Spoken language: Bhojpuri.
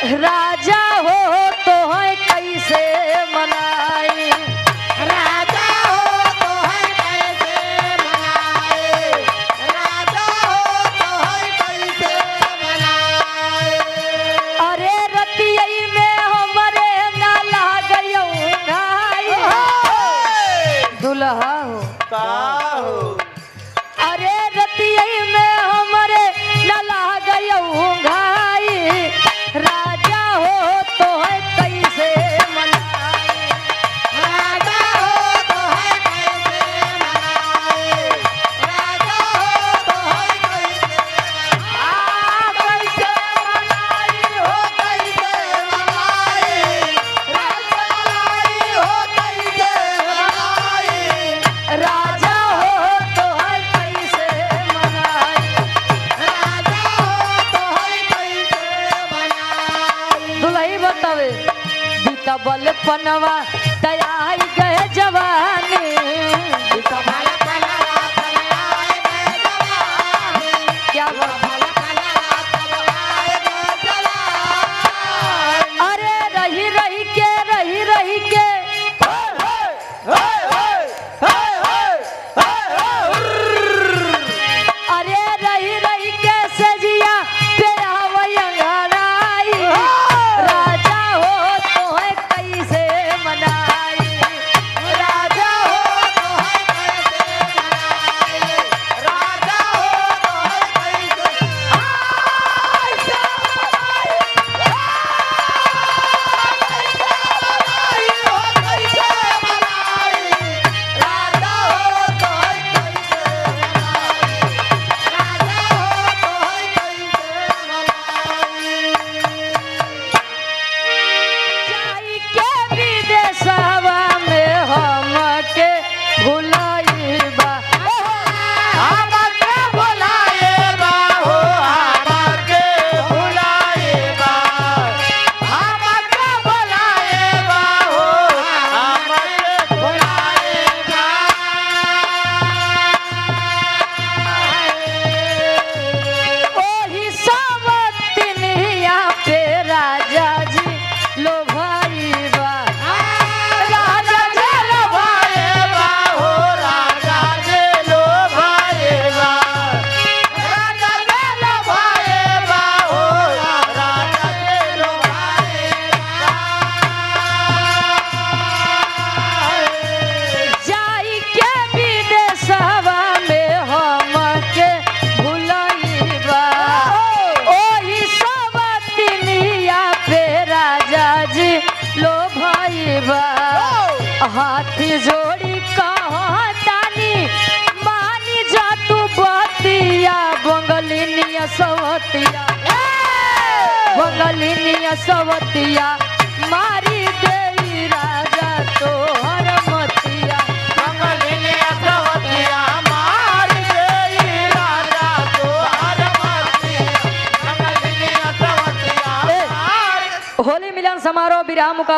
राजा हो तो है कैसे मनाई, राजा हो तो है कैसे मनाए, राजा हो तो है कैसे मनाए। अरे रतियई में हमरे ना लागयौ घाई, दुल्हा हो का हो अरे रतियई में हमरे ना लागयौ घाई, राजा हो तो है कैसे मनाई, राजा हो तो है कैसे मनाए, राजा हो तो है कैसे कैसे मनाई हो कैसे मनाई, राजा लाई हो कैसे मनाई, राजा हो तो है कैसे मनाई। राजा हो तो है कैसे मनाई। दुल्ही बतावे बीता बल पनवा तैयार गए जवानी, भला भला तबलाए गए जवानी, क्या बात भला भला तबलाए गए जवानी। अरे रही रही के अरे रही रही के सजिया पे आवई अंगड़ाई, राजा हो तो है कैसे मनाई, राजा हो तो है कैसे मनाए, राजा हो तो है कैसे कैसे मनाई हो कैसे मनाई, राजा हो तो है कैसे मनाई, राजा हो तो है कैसे मनाई। जाई के विदेशवा में हमके भुलाइबा, हमके बुलाए बा हो हमके बुलाए बा, हमके बुलाए बा हो हमके बुलाए बा। ओही सावतनिया पे राजा जी लोभाइबा, राजा जे लोभाए बा हो राजा जे लोभाए बा, राजा जे लोभाए बा हो राजा जे लोभाए बा। जाई के विदेशवा में हमके भुलाइबा, ओही सावतनिया पे राजा जी लोभाइबा। हाथी जोड़ी कहतानी मानी जा तू बतिया, बंगलिनिया सवतिया बंगलिनिया सवतिया मारी देई राजा तोहर मतिया, मंगलिनिया सवतिया मार गई राजा तोहर मतिया, मंगलिनिया सवतिया मार। होली मिलन समारोह विराम मुका